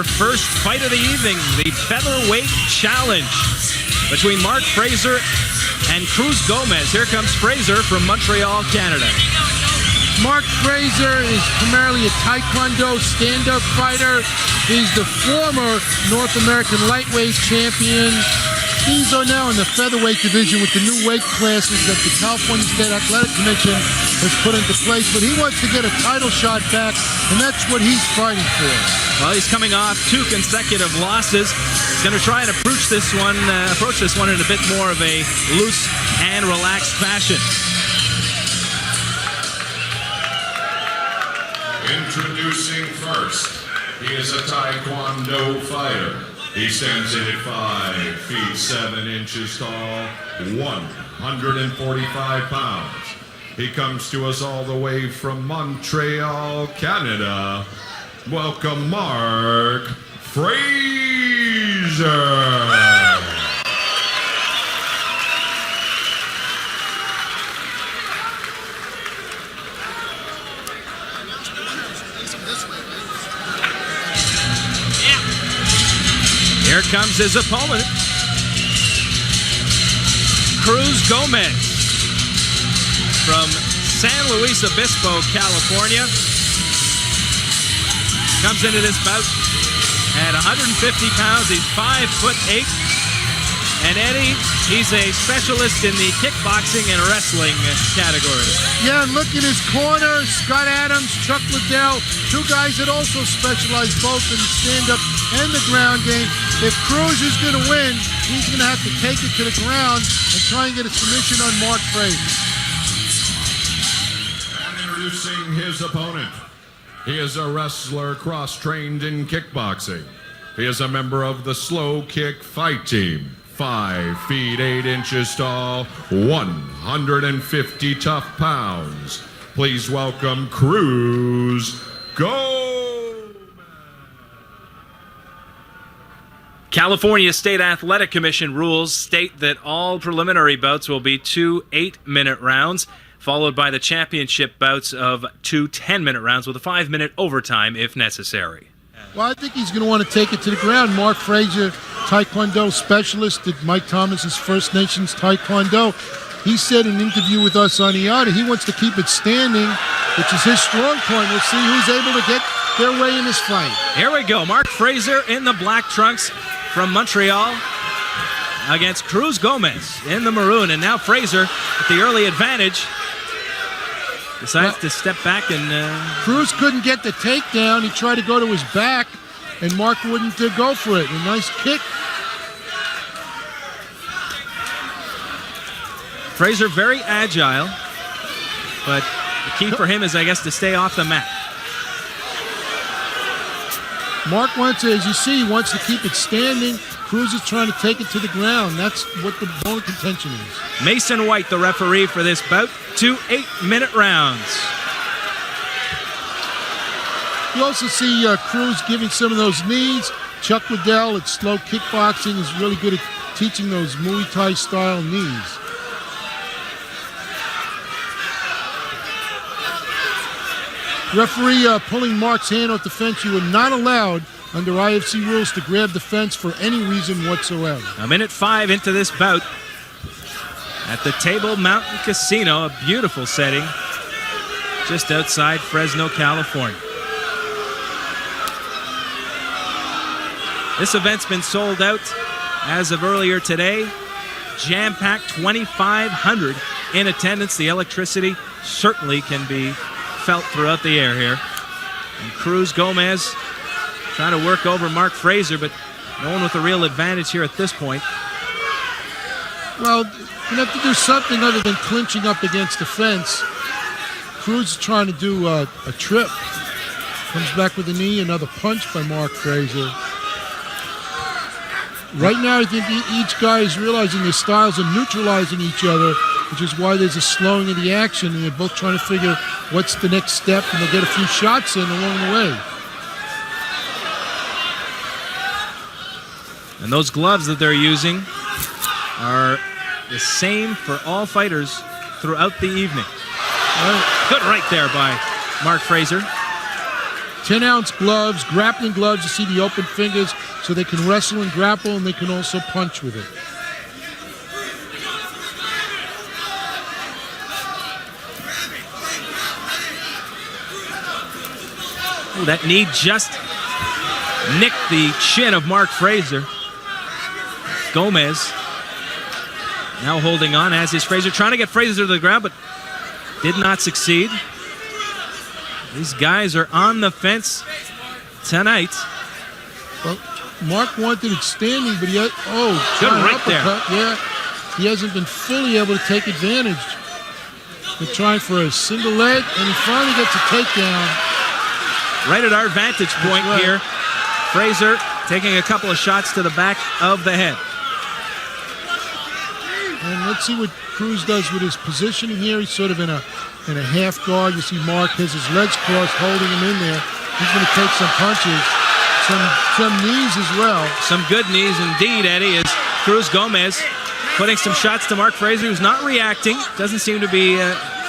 Our first fight of the evening, the featherweight challenge between Mark Frazer and Cruz Gomez. Here comes Frazer from Montreal, Canada. Mark Frazer is primarily a Taekwondo stand-up fighter. He's the former North American lightweight champion. These are now in the featherweight division with the new weight classes that the California State Athletic Commission has put into place. But he wants to get a title shot back, and that's what he's fighting for. Well, he's coming off 2 consecutive losses. He's going to try and approach this one in a bit more of a loose and relaxed fashion. Introducing first, he is a Taekwondo fighter. He stands in at 5 feet 7 inches tall, 145 pounds. He comes to us all the way from Montreal, Canada. Welcome, Mark Frazer. Here comes his opponent, Cruz Gomez from San Luis Obispo, California. Comes into this bout at 150 pounds. He's 5'8". And Eddie, he's a specialist in the kickboxing and wrestling category. Yeah, and look in his corner, Scott Adams, Chuck Liddell, 2 guys that also specialize both in the stand-up and the ground game. If Cruz is going to win, he's going to have to take it to the ground and try and get a submission on Mark Frazer. And introducing his opponent. He is a wrestler cross-trained in kickboxing. He is a member of the Slow Kick Fight Team. 5 feet 8 inches tall, 150 tough pounds. Please welcome Cruz Gomez. California State Athletic Commission rules state that all preliminary bouts will be 2 8-minute rounds, followed by the championship bouts of 2 10-minute rounds with a 5-minute overtime if necessary. Well, I think he's going to want to take it to the ground. Mark Frazer, Taekwondo specialist at Mike Thomas's First Nations Taekwondo. He said in an interview with us on IATA he wants to keep it standing, which is his strong point. We'll see who's able to get their way in this fight. Here we go. Mark Frazer in the black trunks from Montreal against Cruz Gomez in the maroon. And now Frazer with the early advantage decides to step back and... Cruz couldn't get the takedown. He tried to go to his back, and Mark wouldn't go for it. A nice kick. Frazer very agile, but the key for him is, I guess, to stay off the mat. Mark wants to, as you see, he wants to keep it standing. Cruz is trying to take it to the ground. That's what the bone of contention is. Mason White, the referee for this bout. 2 8-minute rounds. You also see Cruz giving some of those knees. Chuck Liddell at Slow Kickboxing is really good at teaching those Muay Thai style knees. Referee pulling Mark's hand off the fence. You are not allowed under IFC rules to grab the fence for any reason whatsoever. A minute 5 into this bout at the Table Mountain Casino, a beautiful setting just outside Fresno, California. This event's been sold out as of earlier today. Jam-packed, 2,500 in attendance. The electricity certainly can be felt throughout the air here. And Cruz Gomez trying to work over Mark Frazer, but no one with a real advantage here at this point. Well, you have to do something other than clinching up against the fence. Cruz is trying to do a trip. Comes back with a knee, another punch by Mark Frazer. Right now, I think each guy is realizing their styles are neutralizing each other, which is why there's a slowing of the action, and they're both trying to figure what's the next step, and they'll get a few shots in along the way. And those gloves that they're using are the same for all fighters throughout the evening. Good right there by Mark Frazer. 10-ounce gloves, grappling gloves. You see the open fingers so they can wrestle and grapple, and they can also punch with it. Ooh, that knee just nicked the chin of Mark Frazer. Gomez now holding on, as is Frazer, trying to get Frazer to the ground, but did not succeed. These guys are on the fence tonight. Well, Mark wanted it standing, but he had, good right there. Yeah, he hasn't been fully able to take advantage. They're trying for a single leg, and he finally gets a takedown. Right at our vantage point here. Frazer taking a couple of shots to the back of the head. And let's see what Cruz does with his positioning here. He's sort of in a half guard. You see Mark has his legs crossed, holding him in there. He's going to take some punches, some knees as well. Some good knees indeed, Eddie, as Cruz Gomez putting some shots to Mark Frazer, who's not reacting. Doesn't seem to be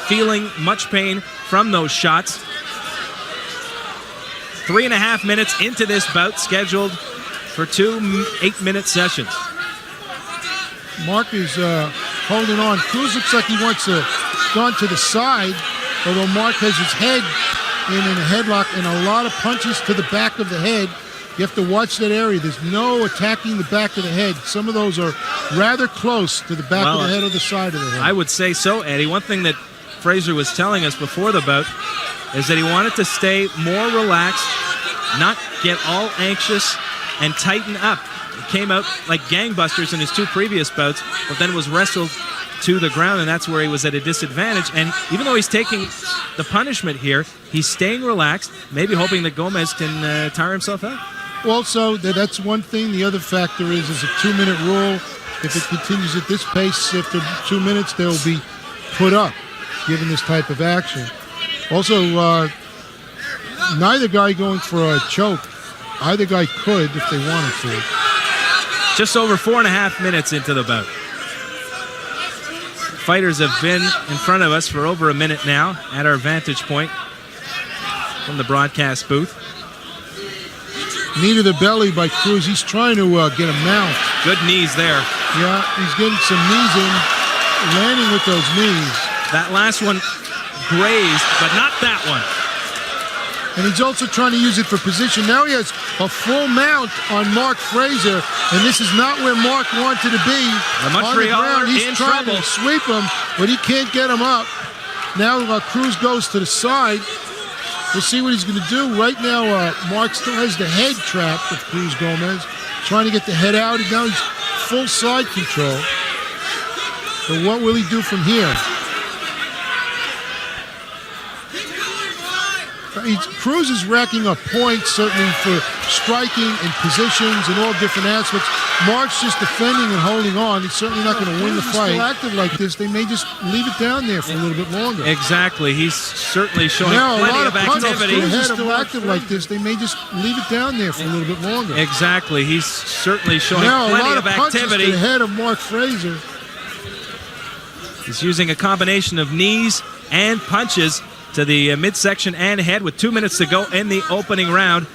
feeling much pain from those shots. 3.5 minutes into this bout, scheduled for 2 8-minute sessions. Mark is holding on. Cruz looks like he wants to go to the side, although Mark has his head in a headlock and a lot of punches to the back of the head. You have to watch that area. There's no attacking the back of the head. Some of those are rather close to the back of the head or the side of the head. I would say so, Eddie. One thing that Frazer was telling us before the bout is that he wanted to stay more relaxed, not get all anxious, and tighten up. He came out like gangbusters in his 2 previous bouts, but then was wrestled to the ground, and that's where he was at a disadvantage. And even though he's taking the punishment here, he's staying relaxed, maybe hoping that Gomez can tire himself out. Also, that's one thing. The other factor is a 2-minute rule. If it continues at this pace, after 2 minutes, they'll be put up, given this type of action. Also, neither guy going for a choke. Either guy could if they wanted to. Just over 4.5 minutes into the bout. Fighters have been in front of us for over a minute now at our vantage point from the broadcast booth. Knee to the belly by Cruz. He's trying to get a mount. Good knees there. Yeah, he's getting some knees in, landing with those knees. That last one grazed, but not that one. And he's also trying to use it for position. Now he has a full mount on Mark Frazer, and this is not where Mark wanted to be. The Montrealer He's in trying trouble. to sweep him, but he can't get him up. Now Cruz goes to the side. We'll see what he's going to do. Right now, Mark still has the head trapped of Cruz Gomez, trying to get the head out, and now he's full side control. So what will he do from here? Cruz is racking up points, certainly for striking and positions and all different aspects. Mark's just defending and holding on. He's certainly not going to win the fight. Still active like this, they may just leave it down there for a little bit longer. Exactly. He's certainly showing plenty of activity. He's still active like this, they may just leave it down there for a little bit longer. Exactly. He's certainly showing plenty of activity. To the head of Mark Frazer. He's using a combination of knees and punches to the midsection and head with 2 minutes to go in the opening round.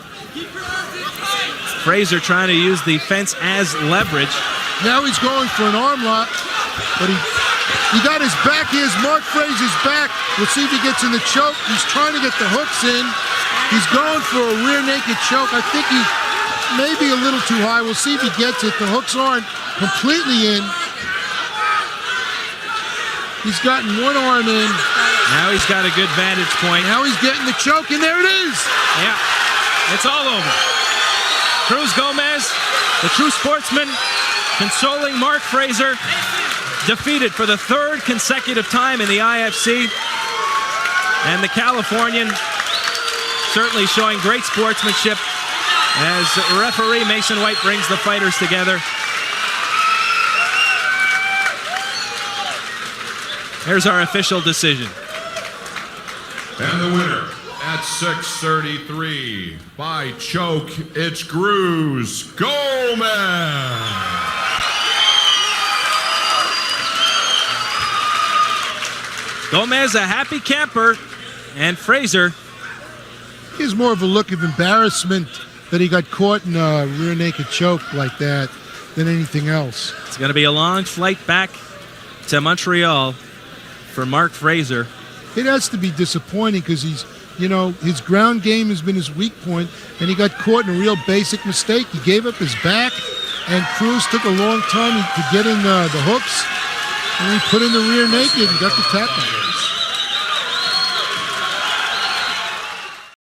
Frazer trying to use the fence as leverage. Now he's going for an arm lock, but he got his back. Here's Mark Frazer's back. We'll see if he gets in the choke. He's trying to get the hooks in. He's going for a rear naked choke. I think he may be a little too high. We'll see if he gets it. The hooks aren't completely in. He's gotten one arm in. Now he's got a good vantage point. Now he's getting the choke, and there it is. Yeah, it's all over. Cruz Gomez, the true sportsman, consoling Mark Frazer, defeated for the 3rd consecutive time in the IFC. And the Californian certainly showing great sportsmanship as referee Mason White brings the fighters together. Here's our official decision. And the winner at 6:33 by choke, it's Cruz Gomez. Gomez a happy camper, and Frazer he has more of a look of embarrassment that he got caught in a rear naked choke like that than anything else. It's going to be a long flight back to Montreal for Mark Frazer. It has to be disappointing because he's, his ground game has been his weak point, and he got caught in a real basic mistake. He gave up his back, and Cruz took a long time to get in the hooks, and he put in the rear naked and got the tap on.